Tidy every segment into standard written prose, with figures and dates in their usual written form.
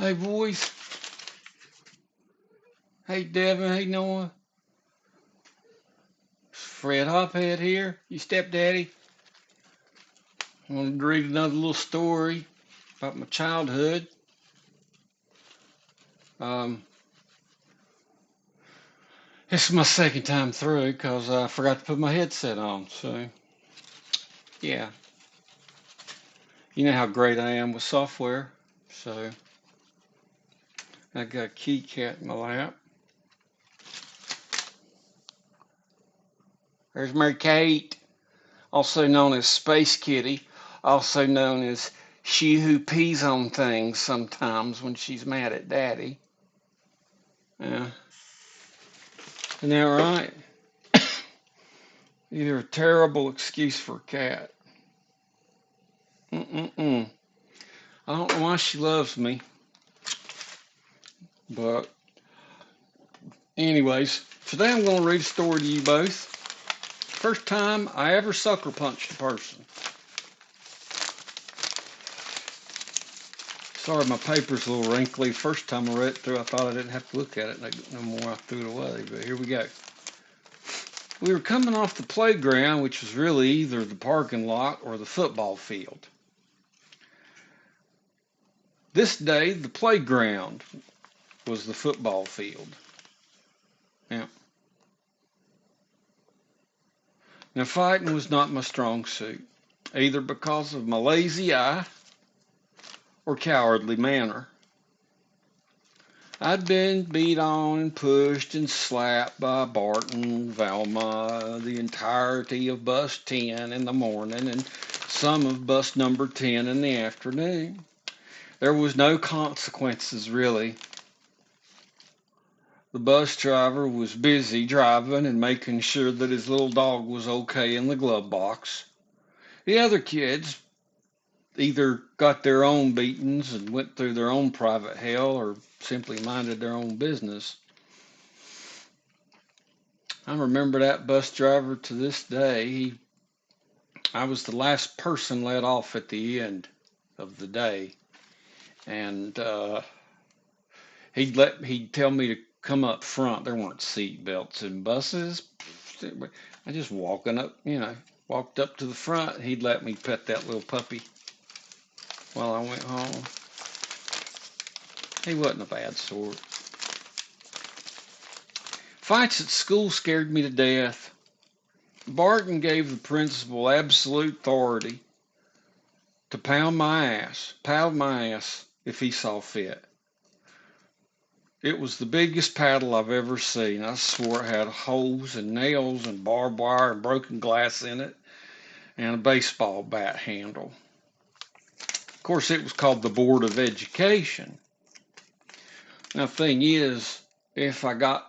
Hey, boys. Hey, Devin. Hey, Noah. Fred Hophead here, your stepdaddy. I wanted to read another little story about my childhood. Um, this is my second time through because I forgot to put my headset on. So, yeah. You know how great I am with software. So, I got a kitty cat in my lap. There's Mary Kate, also known as Space Kitty, also known as she who pees on things sometimes when she's mad at Daddy. Yeah. Isn't that right? Either a terrible excuse for a cat. Mm-mm-mm. I don't know why she loves me, but anyways, today I'm going to read a story to you both. First time I ever sucker punched a person. Sorry, my paper's a little wrinkly. First time I read it through, I thought I didn't have to look at it no more. I threw it away, but here we go. We were coming off the playground, which was really either the parking lot or the football field. This day, the playground was the football field. Now, now fighting was not my strong suit, either because of my lazy eye or cowardly manner. I'd been beat on and pushed and slapped by Barton, Velma, the entirety of bus 10 in the morning and some of bus number 10 in the afternoon. There was no consequences, really. The bus driver was busy driving and making sure that his little dog was okay in the glove box. The other kids either got their own beatings and went through their own private hell or simply minded their own business. I remember that bus driver to this day. I was the last person let off at the end of the day, and he'd tell me to come up front. There weren't seat belts in buses. I just walked up to the front. He'd let me pet that little puppy while I went home. He wasn't a bad sort. Fights at school scared me to death. Barton gave the principal absolute authority to pound my ass if he saw fit. It was the biggest paddle I've ever seen. I swore it had holes and nails and barbed wire and broken glass in it and a baseball bat handle. Of course, it was called the Board of Education. Now, the thing is, if I got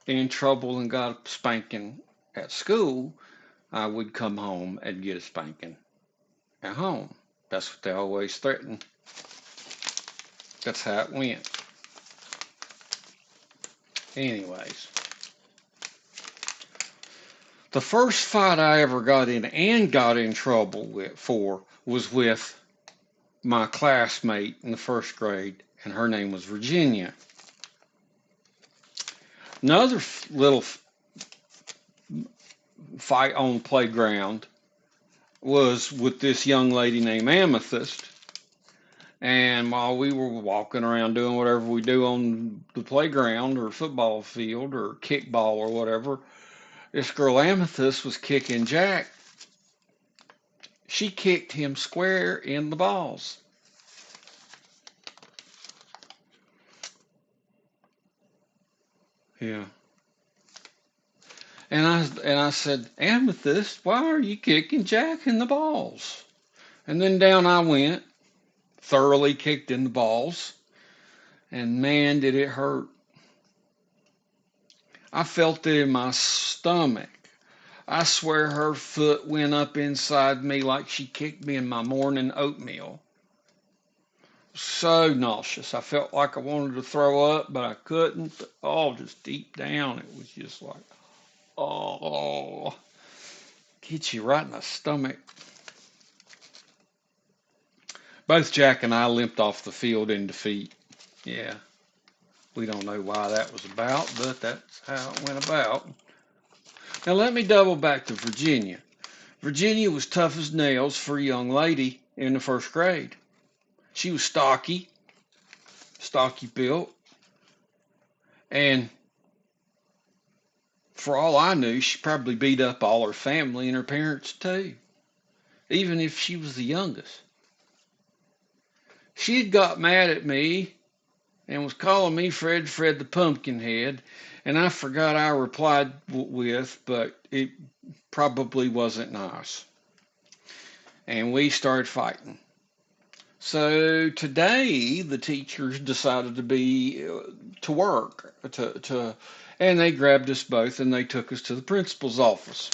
in trouble and got a spanking at school, I would come home and get a spanking at home. That's what they always threatened. That's how it went. Anyways, the first fight I ever got in and got in trouble for was with my classmate in the first grade, and her name was Virginia. Another little fight on the playground was with this young lady named Amethyst. And while we were walking around doing whatever we do on the playground or football field or kickball or whatever, this girl Amethyst was kicking Jack. She kicked him square in the balls. Yeah. And I said, Amethyst, why are you kicking Jack in the balls? And then down I went, thoroughly kicked in the balls, and man, did it hurt. I felt it in my stomach. I swear her foot went up inside me like she kicked me in my morning oatmeal. So nauseous. I felt like I wanted to throw up, but I couldn't. Oh, just deep down, it was just like, oh, hit you right in the stomach. Both Jack and I limped off the field in defeat. Yeah, we don't know why that was about, but that's how it went about. Now let me double back to Virginia. Virginia was tough as nails for a young lady in the first grade. She was stocky built, and for all I knew, she probably beat up all her family and her parents too, even if she was the youngest. She had got mad at me and was calling me Fred the Pumpkinhead, and I forgot I replied with, but it probably wasn't nice. And we started fighting. So today the teachers decided to work and they grabbed us both and they took us to the principal's office.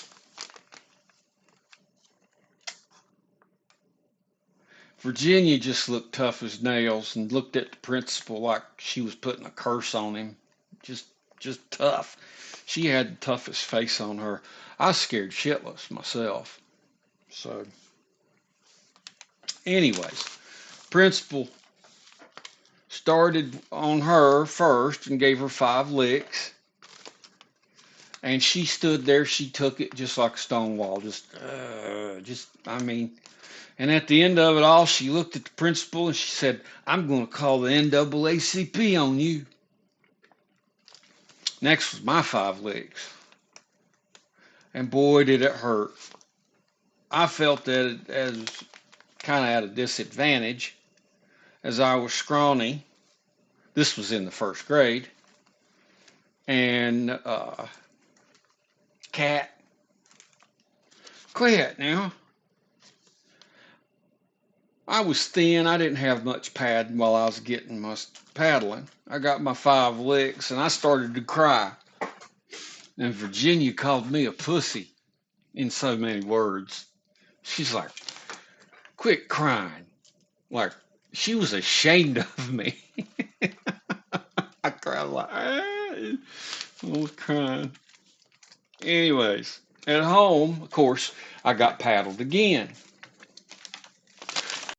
Virginia just looked tough as nails and looked at the principal like she was putting a curse on him. Just just tough. She had the toughest face on her. I was scared shitless myself. So anyways, principal started on her first and gave her 5 licks. And she stood there. She took it just like a stone wall. I mean, and at the end of it all, she looked at the principal and she said, "I'm going to call the NAACP on you." Next was my 5 licks. And boy, did it hurt. I felt that as kind of at a disadvantage as I was scrawny. This was in the first grade. And Cat, quit now. I was thin. I didn't have much padding while I was getting my paddling. I got my 5 licks and I started to cry. And Virginia called me a pussy in so many words. She's like, quit crying. Like, she was ashamed of me. I cried like, I was crying. Anyways, at home, of course, I got paddled again.